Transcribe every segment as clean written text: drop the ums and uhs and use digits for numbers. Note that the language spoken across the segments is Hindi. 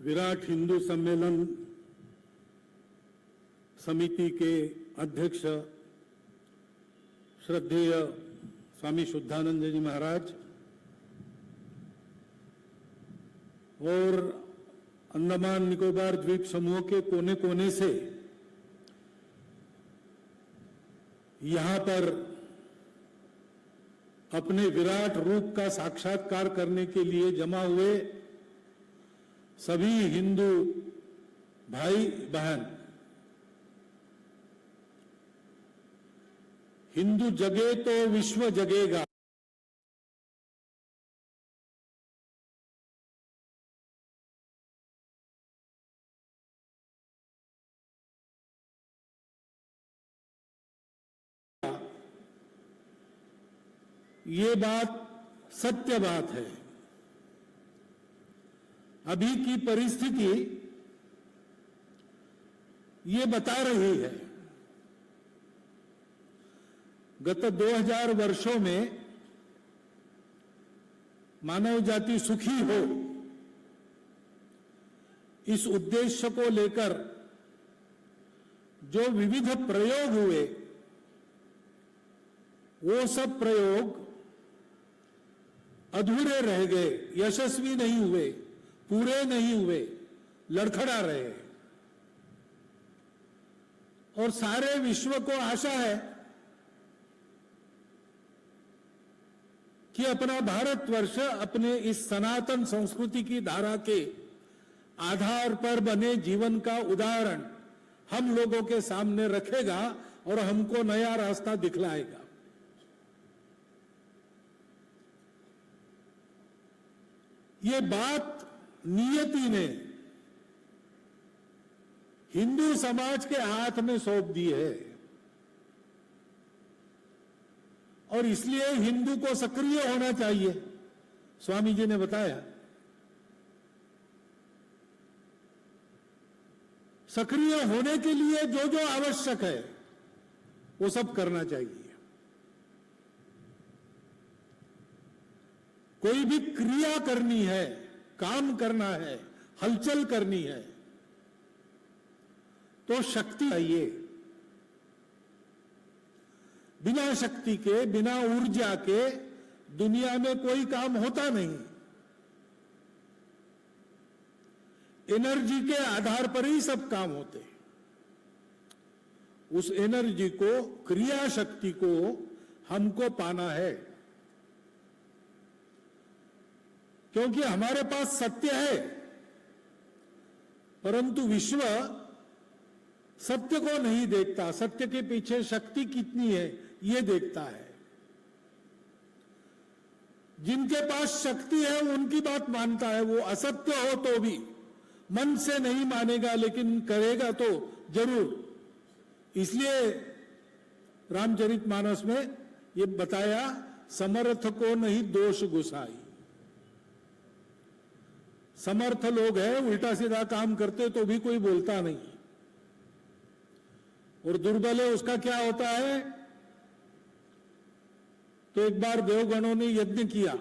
विराट हिंदू सम्मेलन समिति के अध्यक्ष श्रद्धेय स्वामी शुद्धानंद जी महाराज और अंडमान निकोबार द्वीप समूह के कोने कोने से यहां पर अपने विराट रूप का साक्षात्कार करने के लिए जमा हुए सभी हिंदू भाई बहन, हिंदू जगे तो विश्व जगेगा। ये बात सत्य बात है। अभी की परिस्थिति ये बता रही है। गत 2000 वर्षों में मानव जाति सुखी हो, इस उद्देश्य को लेकर जो विविध प्रयोग हुए, वो सब प्रयोग अधूरे रह गए, यशस्वी नहीं हुए, पूरे नहीं हुए, लड़खड़ा रहे। और सारे विश्व को आशा है कि अपना भारतवर्ष अपने इस सनातन संस्कृति की धारा के आधार पर बने जीवन का उदाहरण हम लोगों के सामने रखेगा और हमको नया रास्ता दिखलाएगा। ये बात नियति ने हिंदू समाज के हाथ में सौंप दी है और इसलिए हिंदू को सक्रिय होना चाहिए। स्वामी जी ने बताया, सक्रिय होने के लिए जो जो आवश्यक है वो सब करना चाहिए। कोई भी क्रिया करनी है, काम करना है, हलचल करनी है तो शक्ति चाहिए। बिना शक्ति के, बिना ऊर्जा के दुनिया में कोई काम होता नहीं। एनर्जी के आधार पर ही सब काम होते हैं। उस एनर्जी को, क्रिया शक्ति को हमको पाना है, क्योंकि हमारे पास सत्य है, परंतु विश्व सत्य को नहीं देखता। सत्य के पीछे शक्ति कितनी है ये देखता है। जिनके पास शक्ति है उनकी बात मानता है। वो असत्य हो तो भी मन से नहीं मानेगा, लेकिन करेगा तो जरूर। इसलिए रामचरितमानस में ये बताया, समर्थ को नहीं दोष गुसाई। समर्थ लोग हैं, उल्टा सीधा काम करते तो भी कोई बोलता नहीं, और दुर्बल है उसका क्या होता है। तो एक बार देवगणों ने यज्ञ किया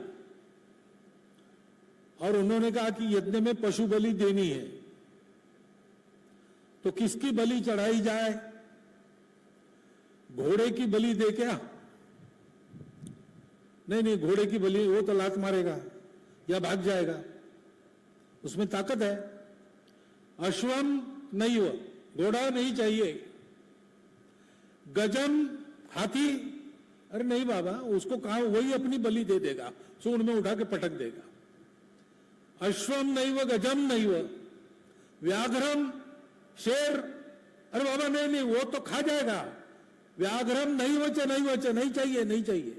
और उन्होंने कहा कि यज्ञ में पशु बलि देनी है, तो किसकी बलि चढ़ाई जाए? घोड़े की बलि दे क्या? नहीं, घोड़े की बलि, वो तो लात मारेगा या भाग जाएगा, उसमें ताकत है। अश्वम नहीं, वो घोड़ा नहीं चाहिए। गजम, हाथी, अरे नहीं बाबा, उसको कहा वही अपनी बलि दे देगा, सूंड में उठा के पटक देगा। अश्वम नहीं वो, गजम नहीं वो, व्याघ्रम, शेर, अरे बाबा नहीं, वो तो खा जाएगा। व्याघ्रम नहीं वचे, नहीं चाहिए।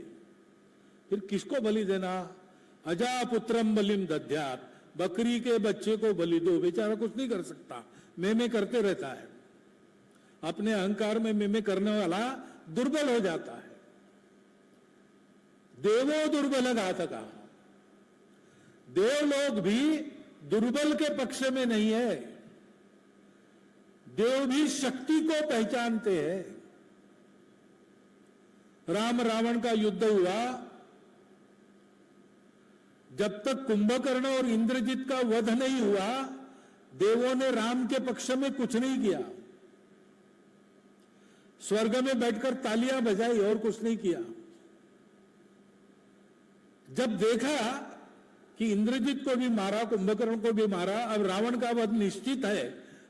फिर किसको बलि देना? अजा पुत्रम बलिम दध्यात, बकरी के बच्चे को बलि दो। बेचारा कुछ नहीं कर सकता, में करते रहता है। अपने अहंकार में में करने वाला दुर्बल हो जाता है। देवो दुर्बल घातका, देव लोग भी दुर्बल के पक्ष में नहीं है। देव भी शक्ति को पहचानते हैं। राम रावण का युद्ध हुआ, जब तक कुंभकर्ण और इंद्रजित का वध नहीं हुआ देवों ने राम के पक्ष में कुछ नहीं किया, स्वर्ग में बैठकर तालियां बजाई और कुछ नहीं किया। जब देखा कि इंद्रजीत को भी मारा, कुंभकर्ण को भी मारा, अब रावण का वध निश्चित है,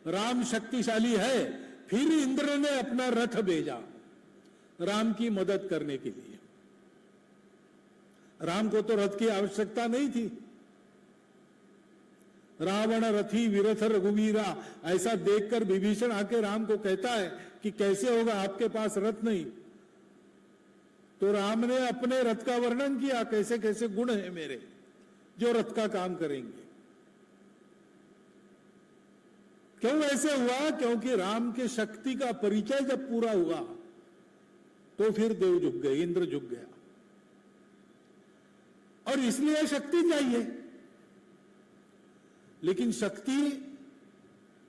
राम शक्तिशाली है, फिर इंद्र ने अपना रथ भेजा राम की मदद करने के लिए। राम को तो रथ की आवश्यकता नहीं थी। रावण रथी विरथ रघुवीरा, ऐसा देखकर विभीषण आके राम को कहता है कि कैसे होगा, आपके पास रथ नहीं। तो राम ने अपने रथ का वर्णन किया, कैसे कैसे गुण है मेरे जो रथ का काम करेंगे। क्यों ऐसे हुआ? क्योंकि राम के शक्ति का परिचय जब पूरा हुआ तो फिर देव झुक गए, इंद्र झुक गया। और इसलिए शक्ति चाहिए, लेकिन शक्ति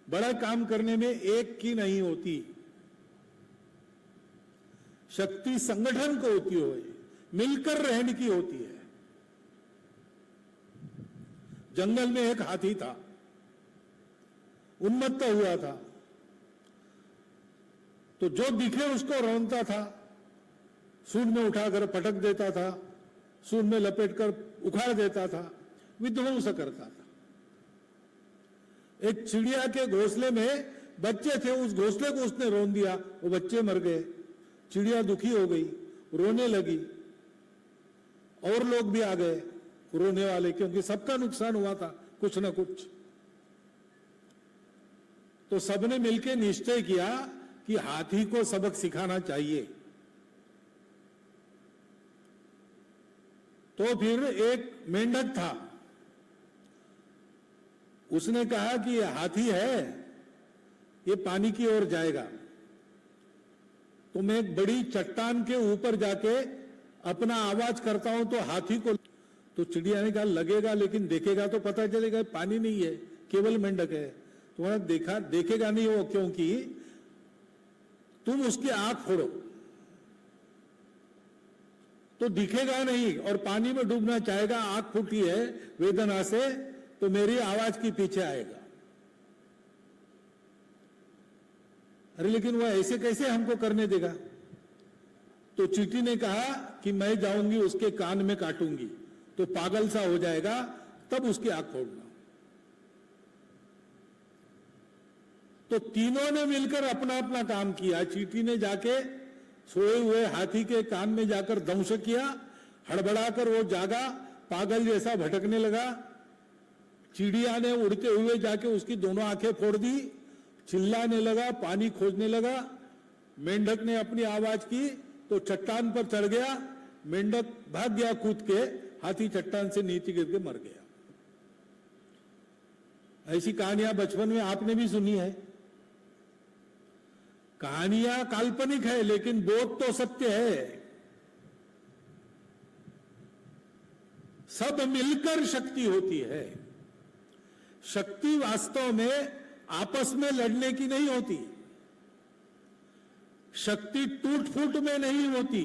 बड़ा काम करने में एक की नहीं होती। शक्ति संगठन को होती है, मिलकर रहने की होती है। जंगल में एक हाथी था, उन्मत्त हुआ था, तो जो दिखे उसको रौंदता था, सूंड में उठाकर पटक देता था, सूंड में लपेटकर उखाड़ देता था, विध्वंस करता था। एक चिड़िया के घोंसले में बच्चे थे, उस घोंसले को उसने रौंद दिया, वो बच्चे मर गए। चिड़िया दुखी हो गई, रोने लगी, और लोग भी आ गए रोने वाले, क्योंकि सबका नुकसान हुआ था कुछ ना कुछ। तो सबने मिलकर निश्चय किया कि हाथी को सबक सिखाना चाहिए। तो फिर एक मेंढक था, उसने कहा कि ये हाथी है, ये पानी की ओर जाएगा, तो मैं एक बड़ी चट्टान के ऊपर जाके अपना आवाज करता हूं तो हाथी को। तो चिड़िया ने कहा लगेगा, लेकिन देखेगा तो पता चलेगा पानी नहीं है, केवल मेंढक है। तुम्हारा देखा देखेगा नहीं वो, क्योंकि तुम उसकी आंख फोड़ो तो दिखेगा नहीं, और पानी में डूबना चाहेगा, आंख फूटी है वेदना से, तो मेरी आवाज के पीछे आएगा। अरे लेकिन वह ऐसे कैसे हमको करने देगा? तो चींटी ने कहा कि मैं जाऊंगी उसके कान में काटूंगी, तो पागल सा हो जाएगा, तब उसकी आंख फोड़ना। तो तीनों ने मिलकर अपना अपना काम किया। चींटी ने जाके सोए हुए हाथी के कान में जाकर दंश किया, हड़बड़ाकर वो जागा, पागल जैसा भटकने लगा। चिड़िया ने उड़ते हुए जाके उसकी दोनों आंखें फोड़ दी, चिल्लाने लगा, पानी खोजने लगा। मेंढक ने अपनी आवाज की तो चट्टान पर चढ़ गया, मेंढक भाग गया कूद के, हाथी चट्टान से नीचे गिर के मर गया। ऐसी कहानियां बचपन में आपने भी सुनी है। कहानियां काल्पनिक है, लेकिन बोध तो सत्य है। सब मिलकर शक्ति होती है। शक्ति वास्तव में आपस में लड़ने की नहीं होती, शक्ति टूट फूट में नहीं होती,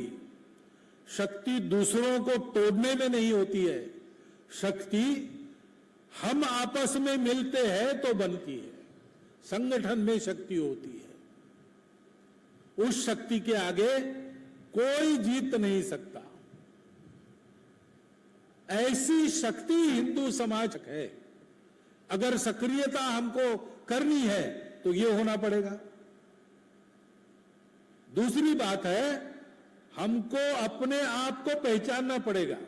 शक्ति दूसरों को तोड़ने में नहीं होती है। शक्ति हम आपस में मिलते हैं तो बनती है, संगठन में शक्ति होती है। उस शक्ति के आगे कोई जीत नहीं सकता। ऐसी शक्ति हिंदू समाज है। अगर सक्रियता हमको करनी है तो ये होना पड़ेगा। दूसरी बात है, हमको अपने आप को पहचानना पड़ेगा।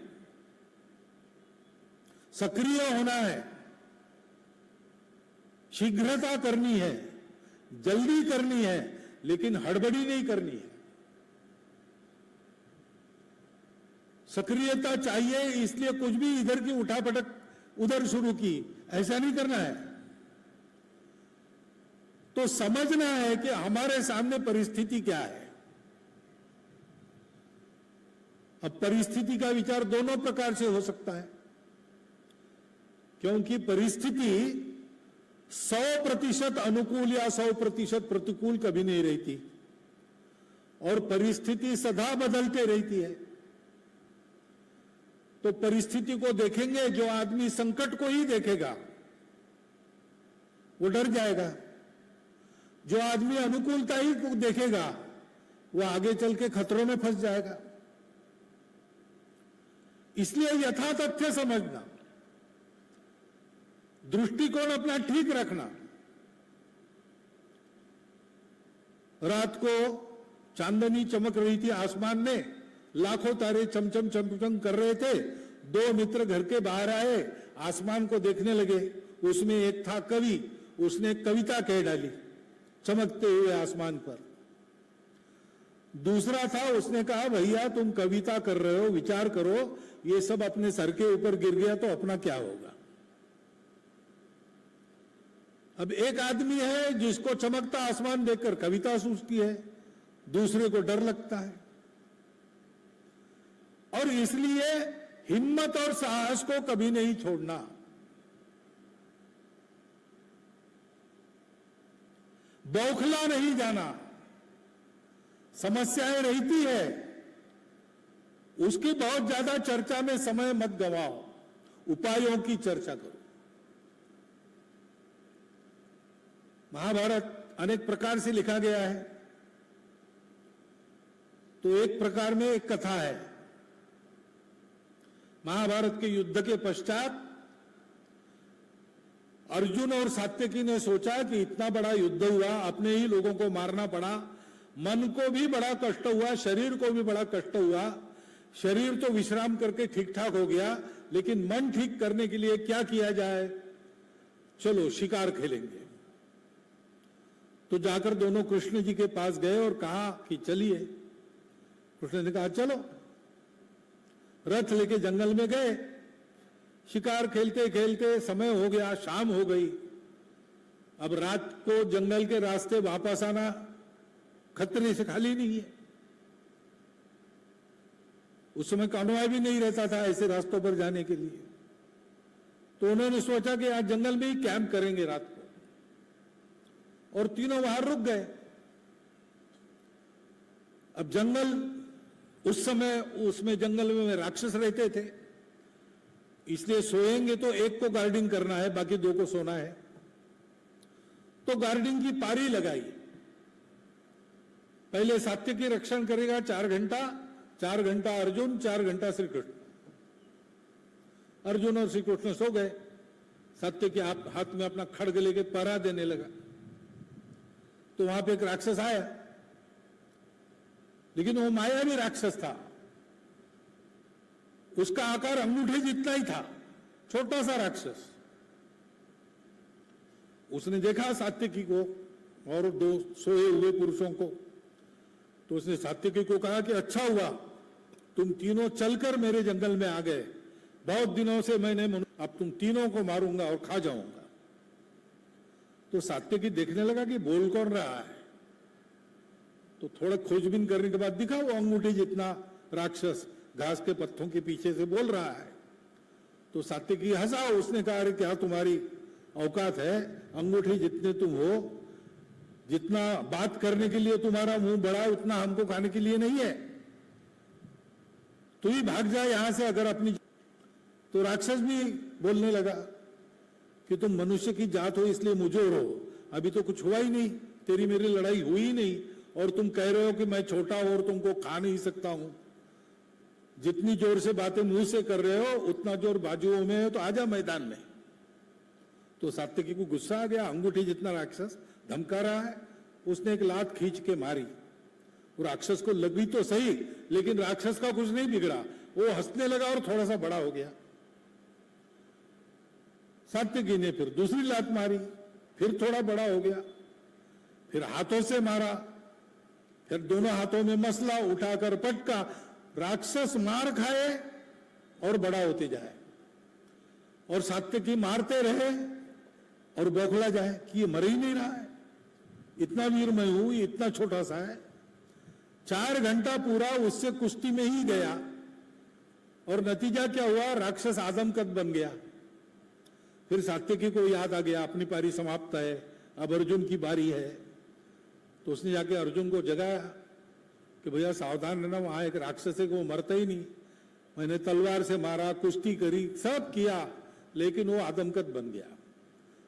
सक्रिय होना है, शीघ्रता करनी है, जल्दी करनी है, लेकिन हड़बड़ी नहीं करनी है। सक्रियता चाहिए, इसलिए कुछ भी इधर की उठापटक उधर शुरू की, ऐसा नहीं करना है। तो समझना है कि हमारे सामने परिस्थिति क्या है। अब परिस्थिति का विचार दोनों प्रकार से हो सकता है, क्योंकि परिस्थिति 100% अनुकूल या 100% प्रतिकूल कभी नहीं रहती, और परिस्थिति सदा बदलते रहती है। तो परिस्थिति को देखेंगे, जो आदमी संकट को ही देखेगा वो डर जाएगा। जो आदमी अनुकूलता ही को देखेगा वो आगे चल के खतरों में फंस जाएगा। इसलिए यथा तथ्य समझना, दृष्टिकोण अपना ठीक रखना। रात को चांदनी चमक रही थी आसमान में, लाखों तारे चमचम चमचम कर रहे थे। दो मित्र घर के बाहर आए, आसमान को देखने लगे। उसमें एक था कवि, उसने कविता कह डाली चमकते हुए आसमान पर। दूसरा था, उसने कहा भैया तुम कविता कर रहे हो, विचार करो, ये सब अपने सर के ऊपर गिर गया तो अपना क्या होगा। अब एक आदमी है जिसको चमकता आसमान देखकर कविता सूझती है, दूसरे को डर लगता है। और इसलिए हिम्मत और साहस को कभी नहीं छोड़ना। बौखला नहीं जाना। समस्याएं रहती है, उसकी बहुत ज्यादा चर्चा में समय मत गवाओ, उपायों की चर्चा करो। महाभारत अनेक प्रकार से लिखा गया है, तो एक प्रकार में एक कथा है। महाभारत के युद्ध के पश्चात अर्जुन और सात्यकी ने सोचा कि इतना बड़ा युद्ध हुआ, अपने ही लोगों को मारना पड़ा, मन को भी बड़ा कष्ट हुआ, शरीर को भी बड़ा कष्ट हुआ। शरीर तो विश्राम करके ठीक ठाक हो गया, लेकिन मन ठीक करने के लिए क्या किया जाए? चलो शिकार खेलेंगे। तो जाकर दोनों कृष्ण जी के पास गए और कहा कि चलिए। कृष्ण ने कहा चलो। रथ लेके जंगल में गए। शिकार खेलते खेलते समय हो गया, शाम हो गई। अब रात को जंगल के रास्ते वापस आना खतरे से खाली नहीं है। उस समय कानून भी नहीं रहता था ऐसे रास्तों पर जाने के लिए। तो उन्होंने सोचा कि आज जंगल में ही कैंप करेंगे रात को, और तीनों वहां रुक गए। अब जंगल उस समय, उसमें जंगल में राक्षस रहते थे, इसलिए सोएंगे तो एक को गार्डिंग करना है, बाकी दो को सोना है। तो गार्डिंग की पारी लगाई। पहले सात्यकी रक्षण करेगा 4 घंटा, 4 घंटा अर्जुन, 4 घंटा श्री कृष्ण। अर्जुन और श्री कृष्ण सो गए। सात्यकी हाथ में अपना खड्ग लेके पहरा देने लगा। तो वहां पे एक राक्षस आया, लेकिन वो मायावी राक्षस था। उसका आकार अंगूठे जितना ही था, छोटा सा राक्षस। उसने देखा सात्यकी को और दो सोए हुए पुरुषों को, तो उसने सात्यकी को कहा कि अच्छा हुआ तुम तीनों चलकर मेरे जंगल में आ गए। बहुत दिनों से मैंने, अब तुम तीनों को मारूंगा और खा जाऊंगा। तो सात्यकी देखने लगा कि बोल कौन रहा है। तो थोड़ा खोजबीन करने के बाद दिखा वो अंगूठे जितना राक्षस घास के पत्थों के पीछे से बोल रहा है। तो सात्यकी हंसा। उसने कहा अरे क्या तुम्हारी औकात है, अंगूठे जितने तुम हो, जितना बात करने के लिए तुम्हारा मुंह बड़ा, उतना हमको खाने के लिए नहीं है। तू ही भाग जाए यहां से अगर अपनी। तो राक्षस भी बोलने लगा कि तुम मनुष्य की जात हो इसलिए मुझे हो, अभी तो कुछ हुआ ही नहीं, तेरी मेरी लड़ाई हुई ही नहीं, और तुम कह रहे हो कि मैं छोटा हूं और तुमको खा नहीं सकता हूं। जितनी जोर से बातें मुंह से कर रहे हो उतना जोर बाजुओं में है, तो आजा मैदान में। तो सात्यकी को गुस्सा आ गया। अंगूठी जितना राक्षस धमका रहा है। उसने एक लात खींच के मारी। वो राक्षस को लगी तो सही, लेकिन राक्षस का कुछ नहीं बिगड़ा, वो हंसने लगा और थोड़ा सा बड़ा हो गया। सात्यकी ने फिर दूसरी लात मारी, फिर थोड़ा बड़ा हो गया। फिर हाथों से मारा, फिर दोनों हाथों में मसला, उठाकर पटका। राक्षस मार खाए और बड़ा होते जाए, और सात्यकी मारते रहे और बौखला जाए कि ये मर ही नहीं रहा है, इतना वीर मैं हूं, ये इतना छोटा सा है। 4 घंटा पूरा उससे कुश्ती में ही गया, और नतीजा क्या हुआ? राक्षस आदमकद बन गया। फिर सात्यकी को याद आ गया अपनी पारी समाप्त है, अब अर्जुन की बारी है। तो उसने जाके अर्जुन को जगाया कि भैया सावधान रहना, वहां एक राक्षस है, वो मरता ही नहीं। मैंने तलवार से मारा, कुश्ती करी, सब किया, लेकिन वो आदमकद बन गया।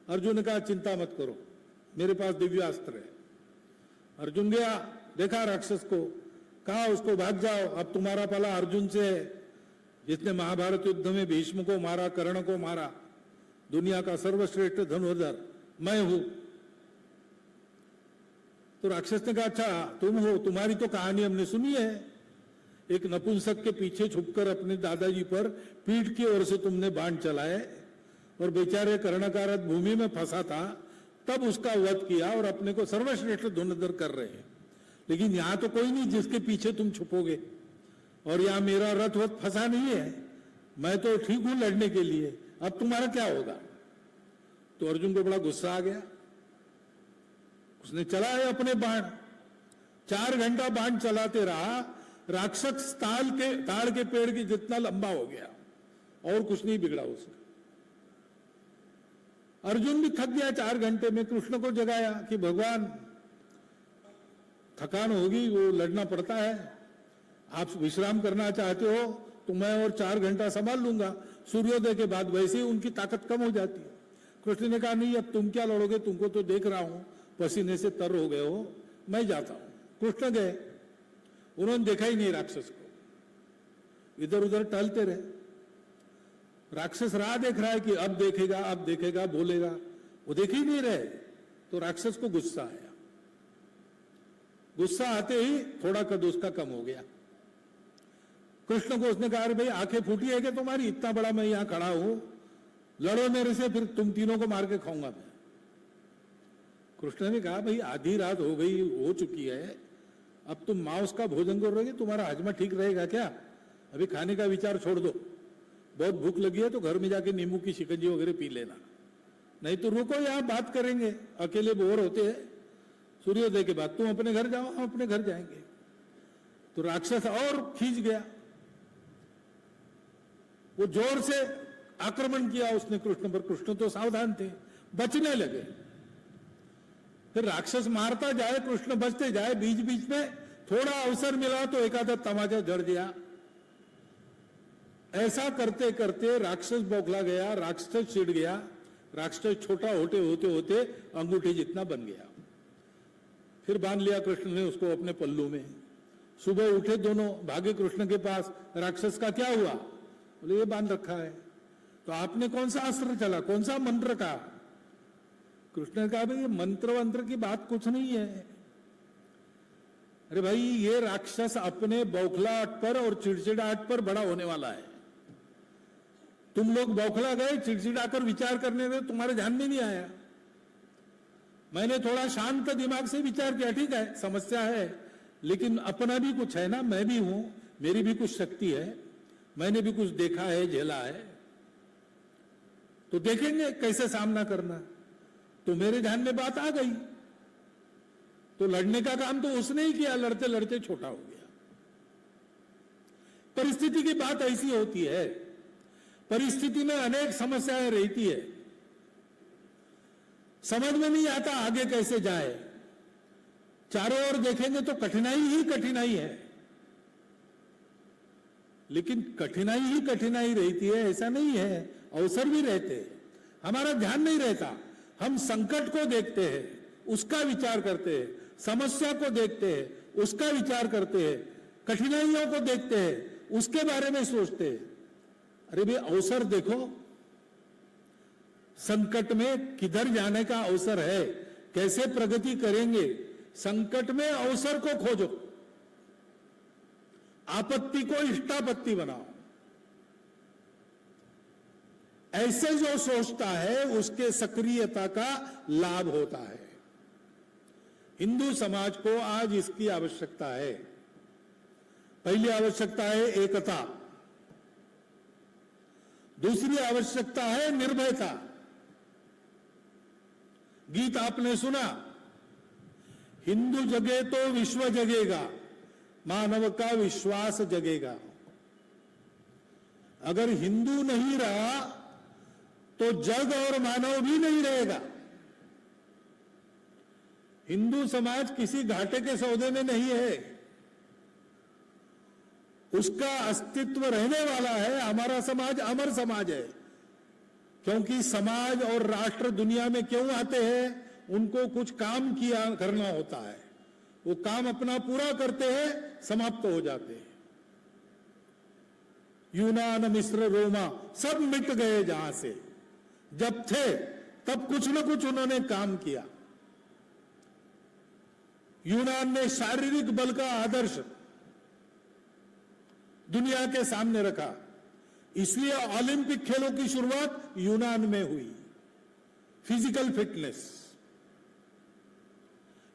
अर्जुन ने कहा चिंता मत करो, मेरे पास दिव्यास्त्र है। अर्जुन गया, देखा राक्षस को, कहा उसको भाग जाओ, अब तुम्हारा पाला अर्जुन से है, जिसने महाभारत युद्ध में भीष्म को मारा, कर्ण को मारा, दुनिया का सर्वश्रेष्ठ धनुर्धर मैं हूं। तो राक्षस ने कहा अच्छा तुम हो, तुम्हारी तो कहानी हमने सुनी है, एक नपुंसक के पीछे छुपकर अपने दादाजी पर पीठ की ओर से तुमने बाण चलाए और बेचारे कर्णकारत भूमि में फंसा था, तब उसका वध किया और अपने को सर्वश्रेष्ठ धनुर्धर कर रहे हैं। लेकिन यहां तो कोई नहीं जिसके पीछे तुम छुपोगे, और यहां मेरा रथ वथ फंसा नहीं है, मैं तो ठीक हूं लड़ने के लिए, अब तुम्हारा क्या होगा। तो अर्जुन को बड़ा गुस्सा आ गया, उसने चलाए अपने बाण, 4 घंटा बाण चलाते रहा, राक्षस ताड़ के पेड़ की जितना लंबा हो गया और कुछ नहीं बिगड़ा उसका। अर्जुन भी थक गया 4 घंटे में, कृष्ण को जगाया कि भगवान थकान होगी, वो लड़ना पड़ता है, आप विश्राम करना चाहते हो तो मैं और 4 घंटा संभाल लूंगा, सूर्योदय के बाद वैसे ही उनकी ताकत कम हो जाती है। कृष्ण ने कहा नहीं अब तुम क्या लड़ोगे, तुमको तो देख रहा हूं पसीने से तर हो गए हो, मैं जाता हूं। कृष्ण गए, उन्होंने देखा ही नहीं राक्षस को, इधर उधर टहलते रहे। राक्षस राह देख रहा है कि अब देखेगा बोलेगा, वो देख ही नहीं रहे। तो राक्षस को गुस्सा आया, गुस्सा आते ही थोड़ा कद उसका कम हो गया। कृष्ण को उसने कहा अरे भाई आंखें फूटी है कि तुम्हारी, इतना बड़ा मैं यहां खड़ा हूं, लड़ो मेरे से, फिर तुम तीनों को मार के खाऊंगा मैं। कृष्ण ने कहा भाई आधी रात हो गई, हो चुकी है, अब तुम मांस का भोजन करोगे, तुम्हारा हजमा ठीक रहेगा क्या? अभी खाने का विचार छोड़ दो, बहुत भूख लगी है तो घर में जाके नींबू की शिकंजी वगैरह पी लेना, नहीं तो रुको यहां बात करेंगे, अकेले बोर होते हैं, सूर्योदय के बाद तुम अपने घर जाओ, हम अपने घर जाएंगे। तो राक्षस और खींच गया, वो जोर से आक्रमण किया उसने कृष्ण पर। कृष्ण तो सावधान थे, बचने लगे। फिर राक्षस मारता जाए, कृष्ण बचते जाए, बीच बीच में थोड़ा अवसर मिला तो एक आधा तमाचा जड़ दिया। ऐसा करते करते राक्षस बौखला गया, राक्षस चिढ़ गया, राक्षस छोटा होते होते होते अंगूठे जितना बन गया। फिर बांध लिया कृष्ण ने उसको अपने पल्लू में। सुबह उठे दोनों, भागे कृष्ण के पास, राक्षस का क्या हुआ? बोले ये बांध रखा है। तो आपने कौन सा अस्त्र चला, कौन सा मंत्र का? कृष्ण ने कहा भाई ये मंत्र वंत्र की बात कुछ नहीं है। अरे भाई ये राक्षस अपने बौखलाहट पर और चिड़चिड़ाहट पर बड़ा होने वाला है। तुम लोग बौखला गए, चिड़चिड़ा कर विचार करने में तुम्हारे ध्यान में नहीं आया। मैंने थोड़ा शांत दिमाग से विचार किया, ठीक है समस्या है, लेकिन अपना भी कुछ है ना, मैं भी हूं, मेरी भी कुछ शक्ति है, मैंने भी कुछ देखा है, झेला है, तो देखेंगे कैसे सामना करना। तो मेरे ध्यान में बात आ गई, तो लड़ने का काम तो उसने ही किया, लड़ते लड़ते छोटा हो गया। परिस्थिति की बात ऐसी होती है, परिस्थिति में अनेक समस्याएं रहती है, समझ में नहीं आता आगे कैसे जाए। चारों ओर देखेंगे तो कठिनाई ही कठिनाई है, लेकिन कठिनाई ही कठिनाई रहती है ऐसा नहीं है, अवसर भी रहते हैं। हमारा ध्यान नहीं रहता, हम संकट को देखते हैं, उसका विचार करते हैं, समस्या को देखते हैं, उसका विचार करते हैं, कठिनाइयों को देखते हैं, उसके बारे में सोचते हैं। अरे भाई अवसर देखो, संकट में किधर जाने का अवसर है, कैसे प्रगति करेंगे, संकट में अवसर को खोजो, आपत्ति को इष्टापत्ति बनाओ। ऐसे जो सोचता है उसके सक्रियता का लाभ होता है। हिंदू समाज को आज इसकी आवश्यकता है। पहली आवश्यकता है एकता, दूसरी आवश्यकता है निर्भयता। गीत आपने सुना, हिंदू जगे तो विश्व जगेगा, मानव का विश्वास जगेगा। अगर हिंदू नहीं रहा तो जग और मानव भी नहीं रहेगा। हिंदू समाज किसी घाटे के सौदे में नहीं है, उसका अस्तित्व रहने वाला है। हमारा समाज अमर समाज है, क्योंकि समाज और राष्ट्र दुनिया में क्यों आते हैं? उनको कुछ काम किया करना होता है, वो काम अपना पूरा करते हैं, समाप्त हो जाते हैं। यूनान, मिस्र, रोमा सब मिट गए जहां से। जब थे तब कुछ न कुछ उन्होंने काम किया। यूनान ने शारीरिक बल का आदर्श दुनिया के सामने रखा, इसलिए ओलंपिक खेलों की शुरुआत यूनान में हुई। Physical fitness.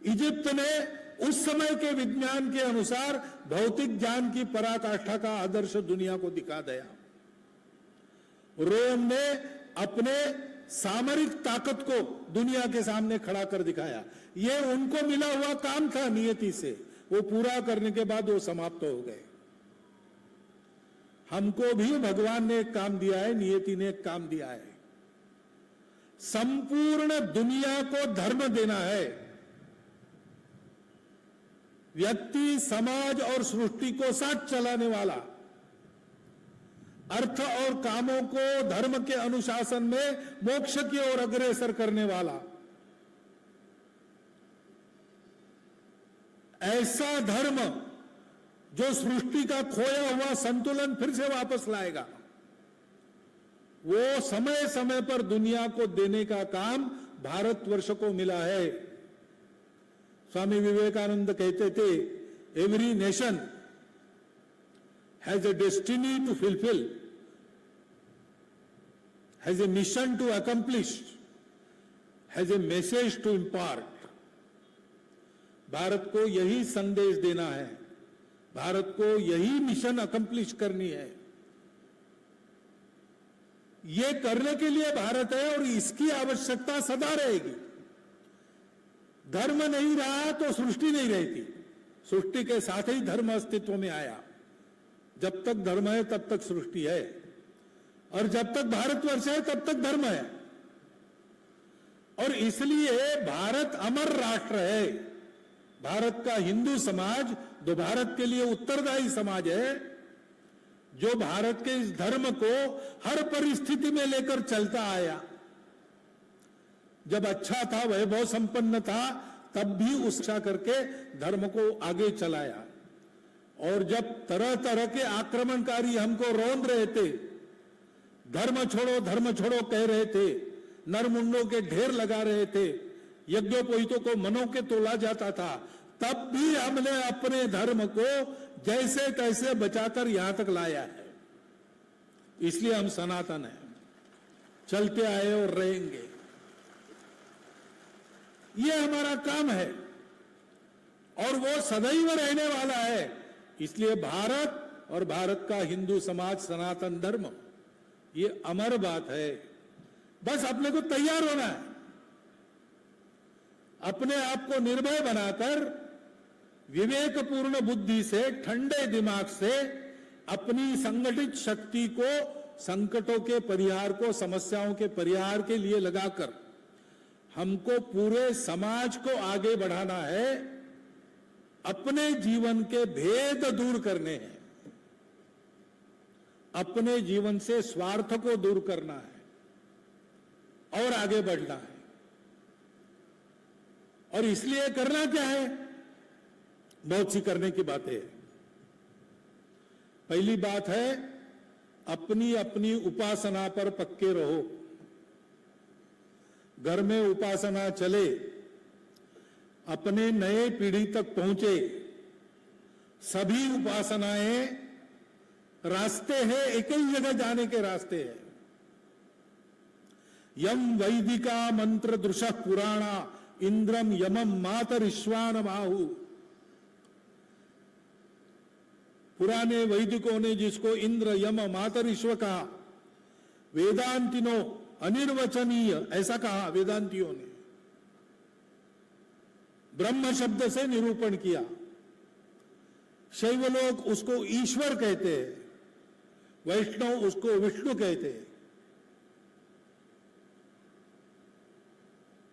इजिप्त ने उस समय के विज्ञान के अनुसार भौतिक ज्ञान की पराकाष्ठा का आदर्श दुनिया को दिखा दिया। रोम ने अपने सामरिक ताकत को दुनिया के सामने खड़ा कर दिखाया। यह उनको मिला हुआ काम था नियति से, वो पूरा करने के बाद वो समाप्त हो गए। हमको भी भगवान ने एक काम दिया है, नियति ने एक काम दिया है। संपूर्ण दुनिया को धर्म देना है। व्यक्ति, समाज और सृष्टि को साथ चलाने वाला, अर्थ और कामों को धर्म के अनुशासन में मोक्ष की ओर अग्रसर करने वाला, ऐसा धर्म जो सृष्टि का खोया हुआ संतुलन फिर से वापस लाएगा, वो समय समय पर दुनिया को देने का काम भारतवर्ष को मिला है। स्वामी विवेकानंद कहते थे, every nation has a destiny to fulfil, has a mission to accomplish, has a message to impart. Bharat को यही संदेश देना है, भारत को यही मिशन अकम्प्लिश करनी है। ये करने के लिए भारत है और इसकी आवश्यकता सदा रहेगी। धर्म नहीं रहा तो सृष्टि नहीं रहती, सृष्टि के साथ ही धर्म अस्तित्व में आया। जब तक धर्म है तब तक सृष्टि है, और जब तक भारतवर्ष है तब तक धर्म है। और इसलिए भारत अमर राष्ट्र है। भारत का हिंदू समाज जो भारत के लिए उत्तरदायी समाज है, जो भारत के इस धर्म को हर परिस्थिति में लेकर चलता आया। जब अच्छा था, वैभव संपन्न था, तब भी उत्साह करके धर्म को आगे चलाया। और जब तरह तरह के आक्रमणकारी हमको रौंद रहे थे, धर्म छोड़ो कह रहे थे, नरमुंडों के ढेर लगा रहे थे, यज्ञोपवीतों को मनों के तोला जाता था, तब भी हमने अपने धर्म को जैसे तैसे बचाकर यहां तक लाया है। इसलिए हम सनातन हैं, चलते आए और रहेंगे। ये हमारा काम है और वो सदैव रहने वाला है। इसलिए भारत और भारत का हिंदू समाज, सनातन धर्म, ये अमर बात है। बस अपने को तैयार होना है, अपने आप को निर्भय बनाकर विवेकपूर्ण बुद्धि से, ठंडे दिमाग से अपनी संगठित शक्ति को संकटों के परिहार को, समस्याओं के परिहार के लिए लगाकर हमको पूरे समाज को आगे बढ़ाना है। अपने जीवन के भेद दूर करने हैं, अपने जीवन से स्वार्थ को दूर करना है और आगे बढ़ना है। और इसलिए करना क्या है? बहुत सी करने की बातें हैं। पहली बात है, अपनी अपनी उपासना पर पक्के रहो। घर में उपासना चले, अपने नए पीढ़ी तक पहुंचे। सभी उपासनाएं रास्ते हैं, एक ही जगह जाने के रास्ते हैं। यम वैदिका मंत्र दृश पुराणा इंद्रम यमम मातरिश्वान माहु। पुराने वैदिकों ने जिसको इंद्र, यम, मातरिश्व कहा, वेदांतिनो अनिर्वचनीय ऐसा कहा वेदांतियों ने। ब्रह्म शब्द से निरूपण किया। शैव लोग उसको ईश्वर कहते हैं, वैष्णव उसको विष्णु कहते हैं,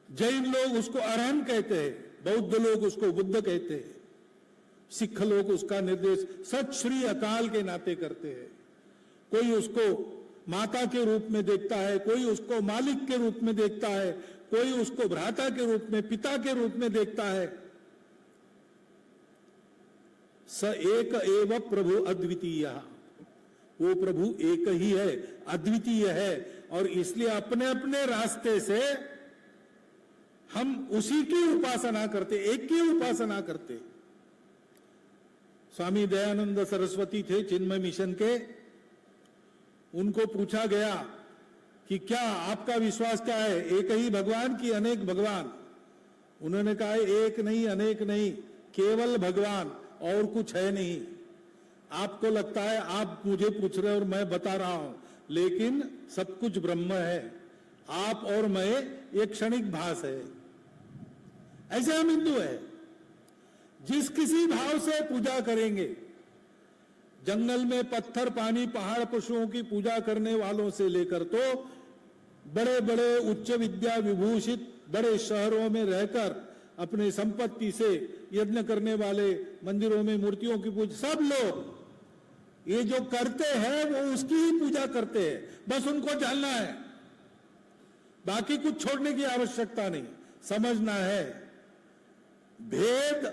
जैन लोग उसको अरहंत कहते हैं, बौद्ध लोग उसको बुद्ध कहते हैं, सिख लोग उसका निर्देश सत श्री अकाल के नाते करते हैं। कोई उसको माता के रूप में देखता है, कोई उसको मालिक के रूप में देखता है, कोई उसको भ्राता के रूप में, पिता के रूप में देखता है। स एक एव प्रभु अद्वितीय, वो प्रभु एक ही है, अद्वितीय है, और इसलिए अपने अपने रास्ते से हम उसी की उपासना करते, एक की उपासना करते। स्वामी दयानंद सरस्वती थे चिन्मय मिशन के, उनको पूछा गया कि क्या आपका विश्वास क्या है, एक ही भगवान की अनेक भगवान? उन्होंने कहा एक नहीं, अनेक नहीं, केवल भगवान, और कुछ है नहीं। आपको लगता है आप मुझे पूछ रहे और मैं बता रहा हूं, लेकिन सब कुछ ब्रह्म है, आप और मैं एक क्षणिक भास है। ऐसे हम हिंदू है। जिस किसी भाव से पूजा करेंगे, जंगल में पत्थर, पानी, पहाड़, पशुओं की पूजा करने वालों से लेकर तो बड़े बड़े उच्च विद्या विभूषित बड़े शहरों में रहकर अपने संपत्ति से यज्ञ करने वाले, मंदिरों में मूर्तियों की पूजा, सब लोग ये जो करते हैं वो उसकी ही पूजा करते हैं। बस उनको जानना है, बाकी कुछ छोड़ने की आवश्यकता नहीं। समझना है भेद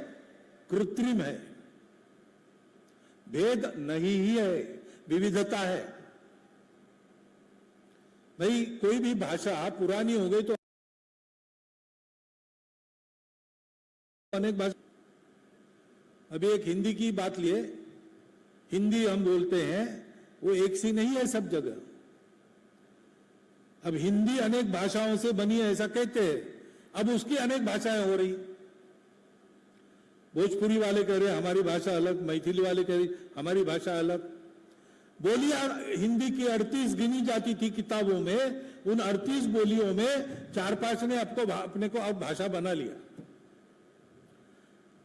कृत्रिम है, भेद नहीं ही है, विविधता है। भाई कोई भी भाषा पुरानी हो गई तो अनेक भाषा, अभी एक हिंदी की बात लिए, हिंदी हम बोलते हैं, वो एक सी नहीं है सब जगह। अब हिंदी अनेक भाषाओं से बनी है ऐसा कहते हैं, अब उसकी अनेक भाषाएं हो रही। भोजपुरी वाले कह रहे हमारी भाषा अलग, मैथिली वाले कह रहे हमारी भाषा अलग। बोलियां हिंदी की 38 गिनी जाती थी किताबों में, उन 38 बोलियों में 4-5 ने अपने को अब भाषा बना लिया।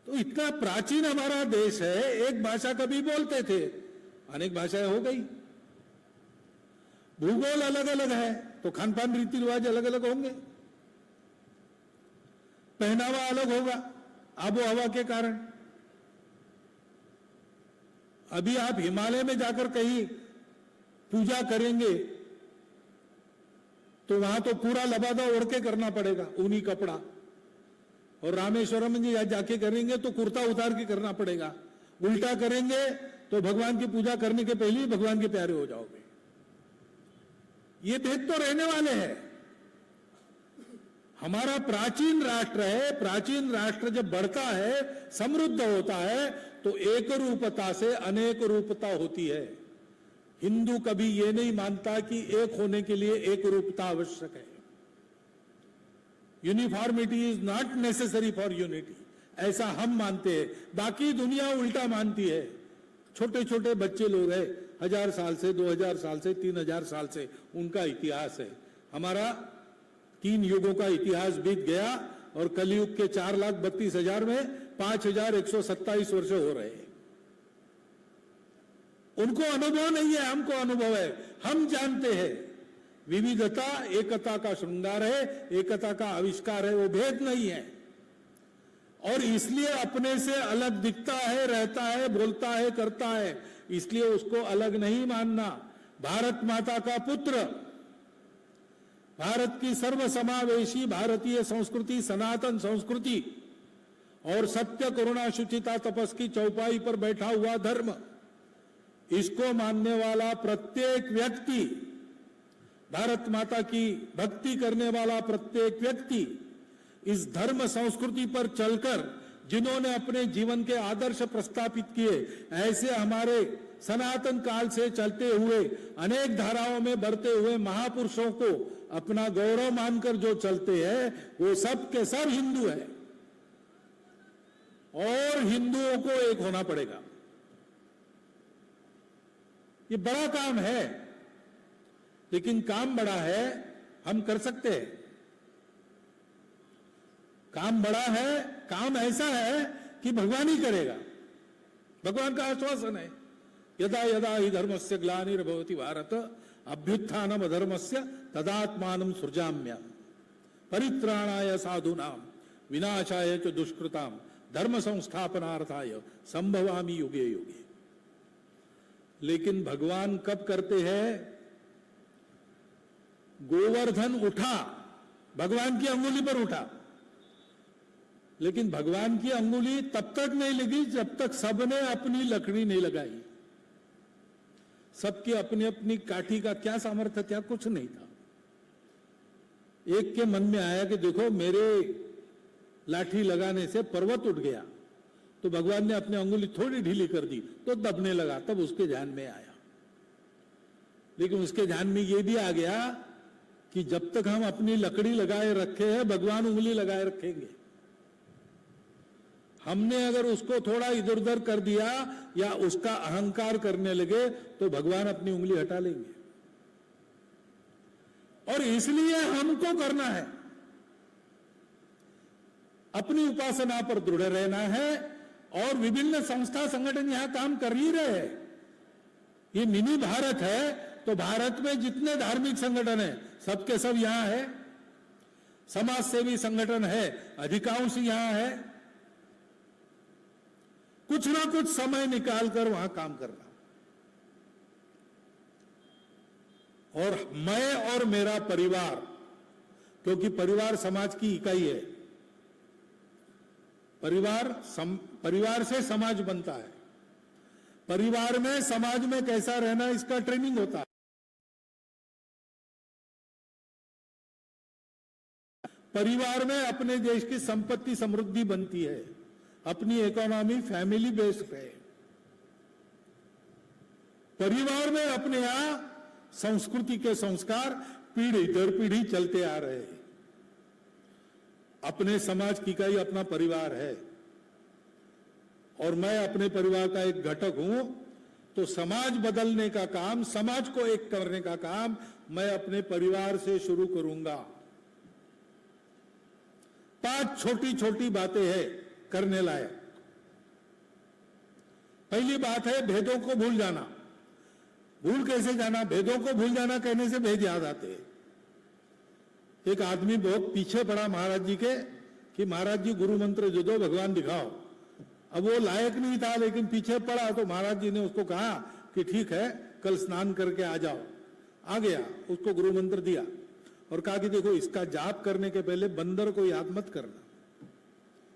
तो इतना प्राचीन हमारा देश है, एक भाषा कभी बोलते थे, अनेक भाषाएं हो गई। भूगोल अलग अलग है तो खान पान रीति रिवाज अलग अलग होंगे, पहनावा अलग होगा आबो हवा के कारण। अभी आप हिमालय में जाकर कहीं पूजा करेंगे तो वहां तो पूरा लबादा ओढ़ के करना पड़ेगा, ऊनी कपड़ा, और रामेश्वरम में जाके करेंगे तो कुर्ता उतार के करना पड़ेगा। उल्टा करेंगे तो भगवान की पूजा करने के पहले ही भगवान के प्यारे हो जाओगे। ये भेद तो रहने वाले हैं। हमारा प्राचीन राष्ट्र है, प्राचीन राष्ट्र जब बढ़ता है, समृद्ध होता है, तो एक रूपता से अनेक रूपता होती है। हिंदू कभी ये नहीं मानता कि एक होने के लिए एक रूपता आवश्यक है। Uniformity is not necessary for unity, ऐसा हम मानते हैं। बाकी दुनिया उल्टा मानती है। छोटे छोटे बच्चे लोग हैं, 1000 साल से, 2000 साल से, 3000 साल से उनका इतिहास है। हमारा 3 युगों का इतिहास बीत गया और कलयुग के 4,32,000 में 5,127 वर्ष हो रहे हैं। उनको अनुभव नहीं है, हमको अनुभव है। हम जानते हैं विविधता एकता का श्रृंगार है, एकता का आविष्कार है, वो भेद नहीं है। और इसलिए अपने से अलग दिखता है, रहता है, बोलता है, करता है, इसलिए उसको अलग नहीं मानना। भारत माता का पुत्र, भारत की सर्वसमावेशी भारतीय संस्कृति, सनातन संस्कृति और सत्य, करुणा, शुचिता, तपस की चौपाई पर बैठा हुआ धर्म, इसको मानने वाला प्रत्येक व्यक्ति, भारत माता की भक्ति करने वाला प्रत्येक व्यक्ति, इस धर्म संस्कृति पर चलकर जिन्होंने अपने जीवन के आदर्श प्रस्थापित किए, ऐसे हमारे सनातन काल से चलते हुए अनेक धाराओं में बढ़ते हुए महापुरुषों को अपना गौरव मानकर जो चलते हैं, वो सब के सब हिंदू हैं। और हिंदुओं को एक होना पड़ेगा। ये बड़ा काम है, लेकिन काम बड़ा है, हम कर सकते हैं। काम बड़ा है, काम ऐसा है कि भगवान ही करेगा। भगवान का आश्वासन है, यदा यदा हि धर्मस्य ग्लानिर्भवति भारत अभ्युत्थानम अधर्मस्य तदात्मानं सृजाम्यहम् परित्राणाय साधूनां विनाशाय च दुष्कृतां धर्म संस्थापनार्थाय संभवामि युगे युगे। लेकिन भगवान कब करते हैं? गोवर्धन उठा, भगवान की अंगुली पर उठा, लेकिन भगवान की अंगुली तब तक नहीं लगी जब तक सबने अपनी लकड़ी नहीं लगाई। सबकी अपनी अपनी काठी का क्या सामर्थ्य था? कुछ नहीं था। एक के मन में आया कि देखो मेरे लाठी लगाने से पर्वत उठ गया, तो भगवान ने अपनी अंगुली थोड़ी ढीली कर दी तो दबने लगा, तब उसके ध्यान में आया। लेकिन उसके ध्यान में यह भी आ गया कि जब तक हम अपनी लकड़ी लगाए रखे हैं, भगवान उंगली लगाए रखेंगे। हमने अगर उसको थोड़ा इधर उधर कर दिया या उसका अहंकार करने लगे तो भगवान अपनी उंगली हटा लेंगे। और इसलिए हमको करना है, अपनी उपासना पर दृढ़ रहना है। और विभिन्न संस्था संगठन यहां काम कर ही रहे हैं। ये मिनी भारत है, तो भारत में जितने धार्मिक संगठन है सबके सब यहां है, समाज सेवी संगठन है, अधिकांश यहां है। कुछ ना कुछ समय निकालकर वहां काम करना। और मैं और मेरा परिवार, क्योंकि परिवार समाज की इकाई है, परिवार से समाज बनता है। परिवार में समाज में कैसा रहना, इसका ट्रेनिंग होता है। परिवार में अपने देश की संपत्ति समृद्धि बनती है, अपनी इकोनॉमी फैमिली बेस्ड है। परिवार में अपने यहां संस्कृति के संस्कार पीढ़ी दर पीढ़ी चलते आ रहे हैं। अपने समाज की इकाई अपना परिवार है, और मैं अपने परिवार का एक घटक हूं, तो समाज बदलने का काम, समाज को एक करने का काम मैं अपने परिवार से शुरू करूंगा। 5 छोटी छोटी बातें हैं करने लायक। पहली बात है भेदों को भूल जाना। भूल कैसे जाना? भेदों को भूल जाना कहने से भेद याद आते हैं। एक आदमी बहुत पीछे पड़ा महाराज जी के कि महाराज जी गुरु मंत्र जो दो, भगवान दिखाओ। अब वो लायक नहीं था, लेकिन पीछे पड़ा, तो महाराज जी ने उसको कहा कि ठीक है, कल स्नान करके आ जाओ। आ गया, उसको गुरु मंत्र दिया और कहा कि देखो, इसका जाप करने के पहले बंदर को याद मत करना,